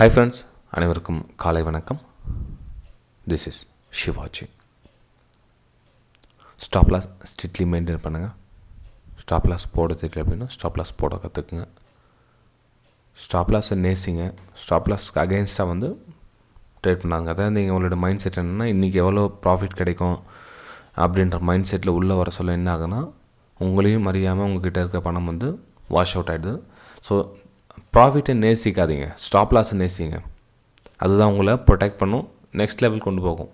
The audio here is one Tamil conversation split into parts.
Hi friends, அனைவருக்கும் காலை வணக்கம். This is Shivaji. Stop loss strictly maintain பண்ணுங்க. Stop loss போட தெரியல அப்படின்னா stop loss போட கற்றுக்குங்க. Stop loss நேசிங்க. Stop loss அகெயின்ஸ்டாக வந்து ட்ரேட் பண்ணாங்க. அதாவது நீங்கள் உங்களோட மைண்ட் செட் என்னென்னா இன்றைக்கி எவ்வளோ ப்ராஃபிட் கிடைக்கும் அப்படின்ற மைண்ட் செட்டில் உள்ளே வர சொல்ல என்ன ஆகுனா உங்களையும் அறியாமல் உங்கள்கிட்ட இருக்கிற பணம் வந்து வாஷ் அவுட் ஆகிடுது. ஸோ ப்ராஃபிட்டை நேசிக்காதீங்க, ஸ்டாப் லாஸை நேசிங்க. அதுதான் உங்களை ப்ரொடெக்ட் பண்ணும், நெக்ஸ்ட் லெவல் கொண்டு போகும்.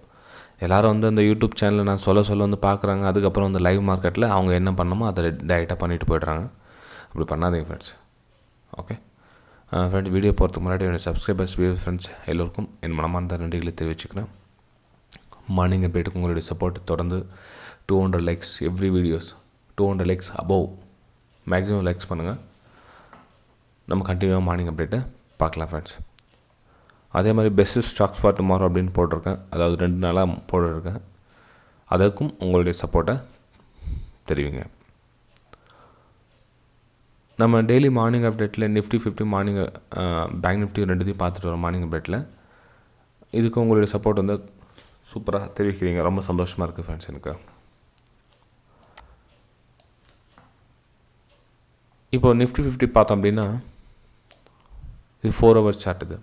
எல்லோரும் வந்து அந்த யூடியூப் சேனலில் நான் சொல்ல வந்து பார்க்குறாங்க. அதுக்கப்புறம் வந்து லைவ் மார்க்கெட்டில் அவங்க என்ன பண்ணணுமோ அதை டைரெக்டாக பண்ணிட்டு போய்ட்றாங்க. அப்படி பண்ணாதீங்க ஃப்ரெண்ட்ஸ். ஓகே ஃப்ரெண்ட்ஸ், வீடியோ போகிறதுக்கு முன்னாடி என்னோடய சப்ஸ்கிரைபர்ஸ் ஃப்ரெண்ட்ஸ் எல்லோருக்கும் என் மனமார்ந்த நன்றிகளை தெரிவிச்சுக்கிறேன். மார்னிங் அப்டேட்டுக்கு உங்களுடைய சப்போர்ட் தொடர்ந்து 200 likes every videos, 200 likes above maximum likes பண்ணுங்கள். நம்ம கண்டினியூவாக மார்னிங் அப்டேட்டை பார்க்கலாம் ஃப்ரெண்ட்ஸ். அதே மாதிரி பெஸ்ட்டு ஸ்டாக்ஸ் ஃபார் டுமாரோ அப்படின்னு போட்டிருக்கேன். அதாவது 2 நாளாக போட்டிருக்கேன். அதற்கும் உங்களுடைய சப்போர்ட்டை தெரிவிங்க. நம்ம டெய்லி மார்னிங் அப்டேட்டில் நிஃப்டி 50 மார்னிங் பேங்க் நிஃப்டி ரெண்டுத்தையும் பார்த்துட்டு வரோம். மார்னிங் அப்டேட்டில் இதுக்கு உங்களுடைய சப்போர்ட் வந்து சூப்பராக தெரிவிக்கிறீங்க. ரொம்ப சந்தோஷமாக இருக்குது ஃப்ரெண்ட்ஸ் எனக்கு. இப்போ நிஃப்டி 50 பார்த்தோம் அப்படின்னா இது 4 ஹவர்ஸ் சார்ட். இது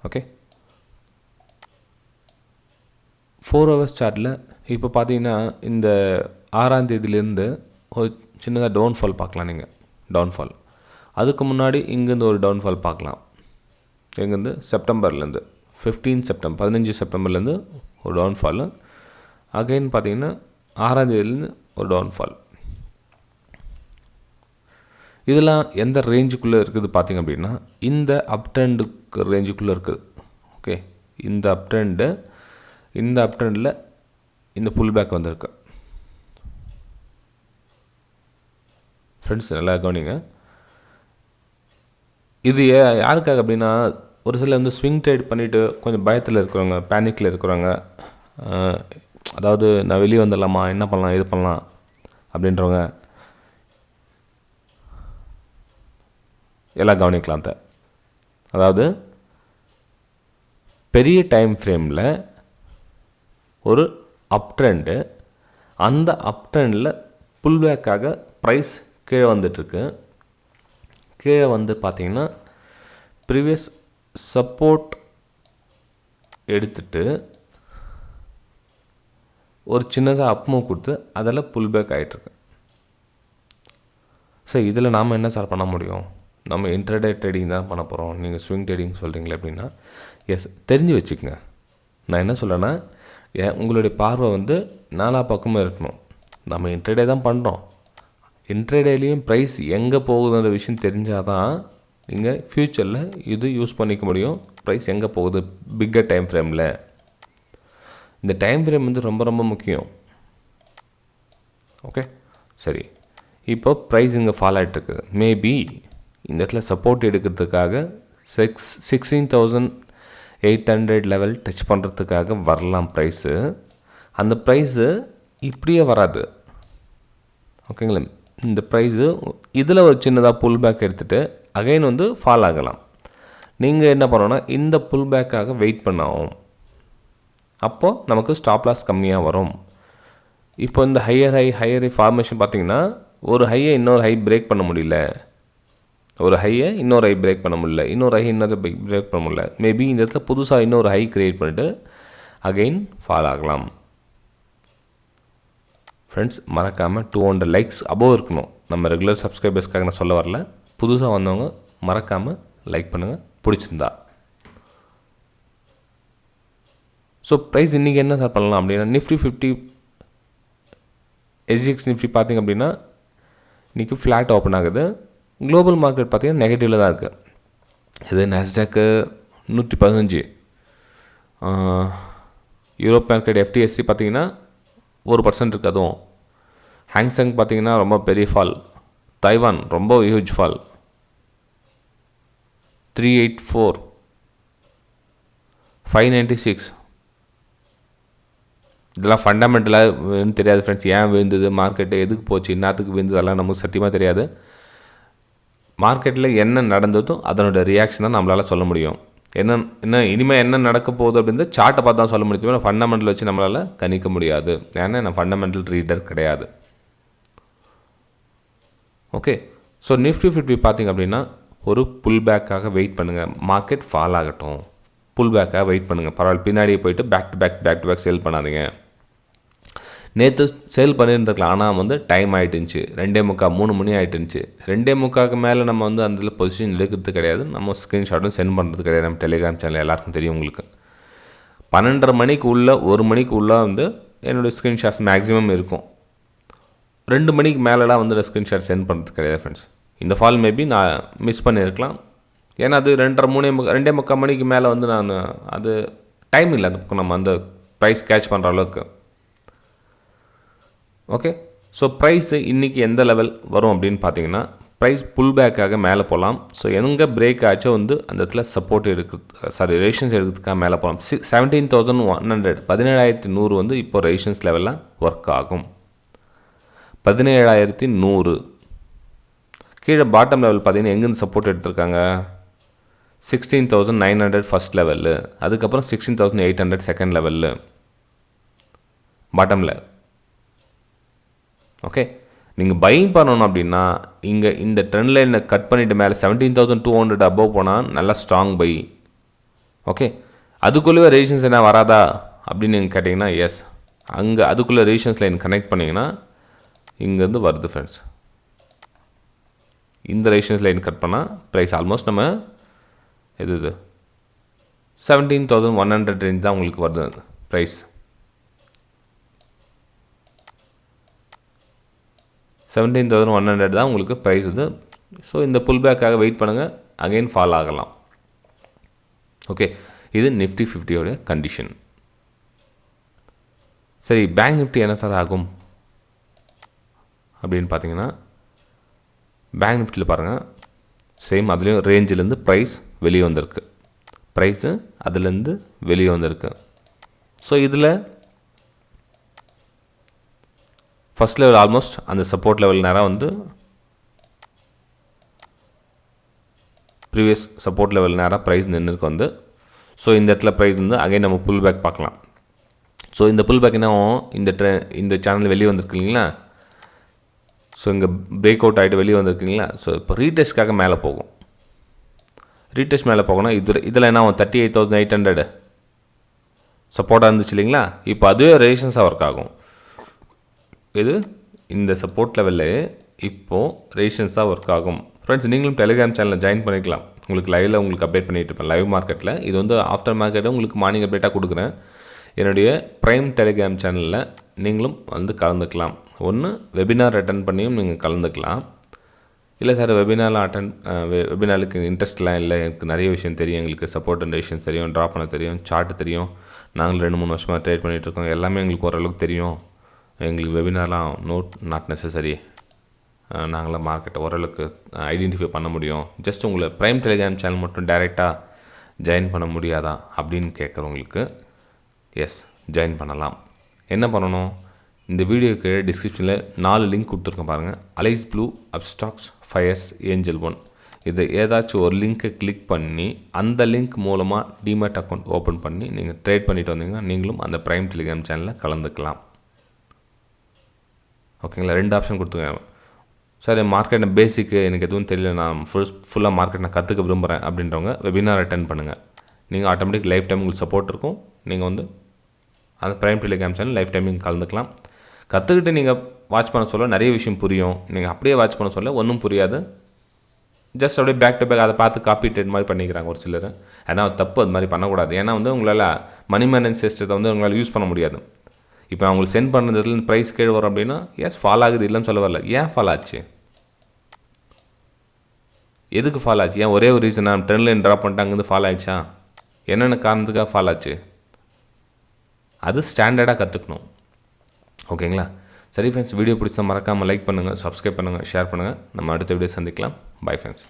ஓகே, 4 ஹவர்ஸ் சார்ட்டில் இப்போ பார்த்தீங்கன்னா இந்த 6ஆம் தேதியிலேருந்து ஒரு சின்னதாக டவுன்ஃபால் பார்க்கலாம். நீங்கள் டவுன்ஃபால் அதுக்கு முன்னாடி இங்கேருந்து ஒரு டவுன்ஃபால் பார்க்கலாம். எங்கேருந்து செப்டம்பர்லேருந்து 15 செப்டம்பர்லேருந்து ஒரு டவுன்ஃபால். அகைன் பார்த்தீங்கன்னா 6ஆம் தேதியிலேருந்து ஒரு டவுன்ஃபால். இதெல்லாம் எந்த ரேஞ்சுக்குள்ளே இருக்குது பார்த்திங்க அப்படின்னா இந்த அப் ட்ரெண்டுக்கு ரேஞ்சுக்குள்ளே இருக்குது. ஓகே, இந்த அப் ட்ரெண்டில் இந்த புல் பேக் வந்திருக்கு ஃப்ரெண்ட்ஸ். நல்லா கவனிங்க. இது யாருக்காக அப்படின்னா ஒரு சில வந்து ஸ்விங் ட்ரேட் பண்ணிவிட்டு கொஞ்சம் பயத்தில் இருக்கிறவங்க, பேனிக்கில் இருக்கிறவங்க, அதாவது நான் வெளியே வந்துடலாமா, என்ன பண்ணலாம், இது பண்ணலாம் அப்படின்றவங்க எல்லாம் கவனிக்கலாம். அதாவது பெரிய டைம் ஃப்ரேமில் ஒரு அப் ட்ரெண்டு, அந்த அப் ட்ரெண்டில் புல் பேக்காக ப்ரைஸ் கீழே வந்துட்டுருக்கு. கீழே வந்து பார்த்திங்கன்னா ப்ரீவியஸ் சப்போர்ட் எடுத்துட்டு ஒரு சின்னதாக அப் மூவ் கொடுத்து அதில் புல் பேக் ஆகிட்டுருக்கு. ஸோ இதில் நாம் என்ன சார் பண்ண முடியும்? நம்ம இன்ட்ராடே ட்ரேடிங் தான் பண்ண போகிறோம். நீங்கள் ஸ்விங் ட்ரேடிங் சொல்கிறீங்களே அப்படின்னா எஸ், தெரிஞ்சு வச்சுக்கோங்க. நான் என்ன சொல்கிறேன்னா உங்களுடைய பார்வை வந்து நாலா பக்கமும் இருக்கணும். நம்ம இன்ட்ராடே தான் பண்ணுறோம். இன்ட்ராடேலேயும் ப்ரைஸ் எங்கே போகுதுன்ற விஷயம் தெரிஞ்சால் தான் நீங்கள் ஃப்யூச்சரில் இது யூஸ் பண்ணிக்க முடியும். ப்ரைஸ் எங்கே போகுது பிக்கர் டைம் ஃப்ரேமில். இந்த டைம் ஃப்ரேம் வந்து ரொம்ப ரொம்ப முக்கியம். ஓகே சரி, இப்போ ப்ரைஸ் இங்கே ஃபால் ஆகிட்டுருக்குது. மேபி இந்த இடத்துல சப்போர்ட் எடுக்கிறதுக்காக 16,800 லெவல் டச் பண்ணுறதுக்காக வரலாம் ப்ரைஸு. அந்த ப்ரைஸு இப்படியே வராது. ஓகேங்களா? இந்த ப்ரைஸு இதில் ஒரு சின்னதாக புல் பேக் எடுத்துகிட்டு அகைன் வந்து ஃபால் ஆகலாம். நீங்கள் என்ன பண்ணணும்னா இந்த புல் பேக்காக வெயிட் பண்ணாகும். அப்போது நமக்கு ஸ்டாப் லாஸ் கம்மியாக வரும். இப்போ இந்த ஹையர் ஹை ஃபார்மேஷன் பார்த்திங்கன்னா ஒரு ஹையை இன்னொரு ஹை பிரேக் பண்ண முடியல, ஒரு ஹையை இன்னொரு ஹை பிரேக் பண்ண முடியல, இன்னொரு ஹை இன்னொரு பிரேக் பண்ண முடியல. மேபி இந்த இடத்துல புதுசாக இன்னொரு ஹை க்ரியேட் பண்ணிவிட்டு அகெயின் ஃபால் ஆகலாம். ஃப்ரெண்ட்ஸ் மறக்காமல் 200 லைக்ஸ் அபோவ் இருக்கணும். நம்ம ரெகுலர் சப்ஸ்கிரைபர்ஸ்க்காக நான் சொல்ல வரல, புதுசாக வந்தவங்க மறக்காமல் லைக் பண்ணுங்கள் பிடிச்சிருந்தா. ஸோ ப்ரைஸ் இன்றைக்கி என்ன சார் பண்ணலாம் அப்படின்னா நிஃப்டி 50 SGX நிஃப்டி பார்த்திங்க அப்படின்னா இன்றைக்கி ஃப்ளாட் ஓப்பன் ஆகுது. குளோபல் மார்க்கெட் பார்த்திங்கன்னா நெகட்டிவில் தான் இருக்குது. இது நாஸ்டாக்கு 115, யூரோப் மார்க்கெட் FTSE பார்த்திங்கன்னா 1% இருக்குது. அதுவும் ஹாங்சங் பார்த்திங்கன்னா ரொம்ப பெரிய ஃபால், தைவான் ரொம்ப ஹியூஜ் ஃபால் 384, 596. இதெல்லாம் ஃபண்டமெண்டலாக தெரியாது ஃப்ரெண்ட்ஸ். ஏன் விழுந்தது மார்க்கெட்டு, எதுக்கு போச்சு, என்னத்துக்கு விழுந்தது, அதெல்லாம் நமக்கு சத்தியமாக தெரியாது. மார்க்கெட்டில் என்ன நடந்ததோ அதனோட ரியாக்ஷன் தான் நம்மளால் சொல்ல முடியும். என்ன இனிமேல் என்ன நடக்க போகுது அப்படின்றத சார்ட்டை பார்த்து தான் சொல்ல முடியும். ஃபண்டமெண்டல் வச்சு நம்மளால் கணிக்க முடியாது. ஏன்னா நான் ஃபண்டமெண்டல் ரீடர் கிடையாது. ஓகே, ஸோ நிஃப்டி 50 பார்த்திங்க அப்படின்னா ஒரு புல் பேக்காக வெயிட் பண்ணுங்கள். மார்க்கெட் ஃபால் ஆகட்டும், புல் பேக்காக வெயிட் பண்ணுங்கள். பரவாயில்ல, பின்னாடியே போயிட்டு பேக் டு பேக் சேல் பண்ணாதீங்க. நேற்று சேல் பண்ணியிருந்துருக்கலாம், ஆனால் டைம் ஆகிட்டுருந்துச்சு. 2:45 3 மணி ஆகிட்டுருந்துச்சு. 2:45க்கு மேலே நம்ம அதில் பொசிஷன் எடுக்கிறது கிடையாது. நம்ம ஸ்க்ரீன்ஷாட்டும் சென்ட் பண்ணுறது கிடையாது. நம்ம டெலிகிராம் சேனல் எல்லாருக்கும் தெரியும் உங்களுக்கு. 12:30 மணிக்கு உள்ள 1 மணிக்கு உள்ளே என்னுடைய ஸ்க்ரீன்ஷாட்ஸ் மேக்ஸிமம் இருக்கும். 2 மணிக்கு மேலெலாம் நான் ஸ்க்ரீன்ஷாட் சென்ட் பண்ணுறது கிடையாது ஃப்ரெண்ட்ஸ். இந்த ஃபால் மேபி நான் மிஸ் பண்ணியிருக்கலாம். ஏன்னா அது 2:30 மணிக்கு மேலே நான் அது டைம் இல்லை அந்த பக்கம் நம்ம ப்ரைஸ் கேட்ச் பண்ணுற அளவுக்கு. ஓகே, ஸோ ப்ரைஸு இன்றைக்கி எந்த லெவல் வரும் அப்படின்னு பார்த்தீங்கன்னா, ப்ரைஸ் புல் பேக்காக மேலே போகலாம். ஸோ எங்கே பிரேக் ஆச்சோ அந்த இடத்துல சப்போர்ட் ரெசிஸ்டன்ஸ் எடுக்கிறதுக்காக மேலே போகலாம். 17,100 17,100 இப்போ ரெசிஸ்டன்ஸ் லெவலில் ஒர்க் ஆகும். 17,100 கீழே பாட்டம் லெவல் பார்த்தீங்கன்னா எங்கேருந்து சப்போர்ட் எடுத்திருக்காங்க? 16,900 ஃபஸ்ட் லெவலு, அதுக்கப்புறம் 16,800 செகண்ட் லெவலில் பாட்டமில். ஓகே, நீங்கள் பையிங் பண்ணணும் அப்படின்னா இங்கே இந்த ட்ரெண்ட் லைனை கட் பண்ணிவிட்டு மேலே 17,200 அபவ் போனால் நல்லா ஸ்ட்ராங் பை. ஓகே, அதுக்குள்ளே ரெசிஸ்டன்ஸ் என்ன வராதா அப்படின்னு நீங்கள் கேட்டிங்கன்னா எஸ், அங்கே அதுக்குள்ளே ரெசிஸ்டன்ஸ் லைன் கனெக்ட் பண்ணிங்கன்னா இங்கேருந்து வருது ஃப்ரெண்ட்ஸ். இந்த ரெசிஸ்டன்ஸ் லைன் கட் பண்ணால் ப்ரைஸ் ஆல்மோஸ்ட் நம்ம இது 17,100 ரேஞ்ச் தான் உங்களுக்கு வருது ப்ரைஸ். 17,100 தான் உங்களுக்கு ப்ரைஸ் இது. ஸோ இந்த புல் பேக்காக வெயிட் பண்ணுங்கள், அகெயின் ஃபால் ஆகலாம். ஓகே, இது நிஃப்டி 50 கண்டிஷன். சரி, பேங்க் நிஃப்டி என்ன சார் ஆகும் அப்படின்னு பார்த்தீங்கன்னா, பேங்க் நிஃப்டியில் பாருங்கள், சேம் அதுலேயும் ரேஞ்சிலேருந்து ப்ரைஸ் வெளியே வந்திருக்கு. ப்ரைஸு அதுலேருந்து வெளியே வந்திருக்கு. ஸோ இதில் ஃபஸ்ட் லெவல் ஆல்மோஸ்ட் அந்த சப்போர்ட் லெவல் நேரம் ப்ரீவியஸ் சப்போர்ட் லெவல் நேரம் ப்ரைஸ் நின்றுருக்கு ஸோ இந்த இடத்துல ப்ரைஸ் அகைன் நம்ம புல் பேக் பார்க்கலாம். ஸோ இந்த புல் பேக் என்ன இந்த சேனல் வெளியே வந்திருக்கு இல்லைங்களா? ஸோ இங்கே பிரேக் அவுட் ஆகிட்டு வெளியே வந்திருக்குங்களா? ஸோ இப்போ ரீடெஸ்ட்காக மேலே போகும். ரீடெஸ்ட் மேலே போகணும். இதில் என்ன 38,800 சப்போர்ட்டாக இருந்துச்சு இல்லைங்களா? இப்போ அதுவே ரெசிஸ்டன்ஸாக ஒர்க் ஆகும். இது இந்த சப்போர்ட் லெவலில் இப்போது ரெசிஸ்டன்ஸாக ஒர்க் ஆகும். ஃப்ரெண்ட்ஸ், நீங்களும் டெலிகிராம் சேனலில் ஜாயின் பண்ணிக்கலாம். உங்களுக்கு லைவில் உங்களுக்கு அப்டேட் பண்ணிட்டு இருப்பேன் லைவ் மார்க்கெட்டில். இது ஆஃப்டர் மார்க்கெட்டை உங்களுக்கு மார்னிங் அப்டேட்டாக கொடுக்குறேன். என்னுடைய ப்ரைம் டெலிகிராம் சேனலில் நீங்களும் கலந்துக்கலாம். ஒன்று வெபினார் அட்டன் பண்ணியும் நீங்கள் கலந்துக்கலாம். இல்லை சார் வெபினாருக்கு இன்ட்ரெஸ்ட்லாம் இல்லை, எனக்கு நிறைய விஷயம் தெரியும், எங்களுக்கு சப்போர்ட் அண்ட் ரெசிஸ்டன்ஸ் தெரியும், ட்ராப் பண்ண தெரியும், சார்ட் தெரியும், நாங்கள் 2-3 வருஷமாக ட்ரேட் பண்ணிகிட்ருக்கோம், எல்லாமே எங்களுக்கு ஓரளவுக்கு தெரியும், எங்களுக்கு வெபினார்லாம் நாட் நெசசரி, நாங்களாம் மார்க்கெட்டை ஓரளவுக்கு ஐடென்டிஃபை பண்ண முடியும், ஜஸ்ட் உங்களை ப்ரைம் டெலிகிராம் சேனல் மட்டும் டைரெக்டாக ஜாயின் பண்ண முடியாதா அப்படின்னு கேட்குறவங்களுக்கு எஸ், ஜாயின் பண்ணலாம். என்ன பண்ணணும்? இந்த வீடியோக்கு டிஸ்கிரிப்ஷனில் 4 லிங்க் கொடுத்துருக்கேன் பாருங்கள். Alice Blue, Upstox, Fyers, Angel One. இது ஏதாச்சும் ஒரு லிங்க்கை கிளிக் பண்ணி அந்த லிங்க் மூலமாக டிமேட் அக்கௌண்ட் ஓப்பன் பண்ணி நீங்கள் ட்ரேட் பண்ணிட்டு வந்தீங்கன்னா நீங்களும் அந்த ப்ரைம் டெலிகிராம் சேனலில் கலந்துக்கலாம். ஓகேங்களா? 2 ஆப்ஷன் கொடுத்துருங்க. சார் மார்க்கெட் பேசிக்கு எனக்கு எதுவும் தெரியல, நான் ஃபுல்லாக மார்க்கெட் நான் கற்றுக்க விரும்புகிறேன் அப்படின்றவங்க வெபினார் அட்டென்ட் பண்ணுங்கள். நீங்கள் ஆட்டோமேட்டிக் லைஃப் டைம் உங்களுக்கு சப்போர்ட் இருக்கும். நீங்கள் அந்த prime Telegram channel life time நீங்கள் கலந்துக்கலாம். கற்றுக்கிட்டு நீங்கள் வாட்ச் பண்ண சொல்ல நிறைய விஷயம் புரியும். நீங்கள் அப்படியே வாட்ச் பண்ண சொல்ல ஒன்றும் புரியாது. ஜஸ்ட் அப்படியே பேக் டு பேக் அதை பார்த்து காப்பி ட்ரேட் மாதிரி பண்ணிக்கிறாங்க ஒரு சிலர். ஆனால் தப்பு, அது மாதிரி பண்ணக்கூடாது. ஏன்னா உங்களால் மணி மேனேஜ் சிஸ்டத்தை உங்களால் யூஸ் பண்ண முடியாது. இப்போ அவங்களுக்கு சென்ட் பண்ணுறதுல ப்ரைஸ் கீழே வரும் அப்படின்னா எஸ் ஃபால் ஆகுது, இல்லைன்னு சொல்ல வரல. ஏன் ஃபால் ஆச்சு? எதுக்கு ஃபால் ஆச்சு? ஏன் ஒரே ஒரு ரீசன் நான் ட்ரெண்ட் லைன் ட்ராப் பண்ணிட்டு அங்கேருந்து ஃபால் ஆகிடுச்சா? என்னென்ன காரணத்துக்காக ஃபால் ஆச்சு? அது ஸ்டாண்டர்டாக கற்றுக்கணும். ஓகேங்களா? சரி ஃப்ரெண்ட்ஸ், வீடியோ பிடிச்சா மறக்காமல் லைக் பண்ணுங்கள், சப்ஸ்கிரைப் பண்ணுங்கள், ஷேர் பண்ணுங்கள். நம்ம அடுத்த வீடியோ சந்திக்கலாம். Bye friends.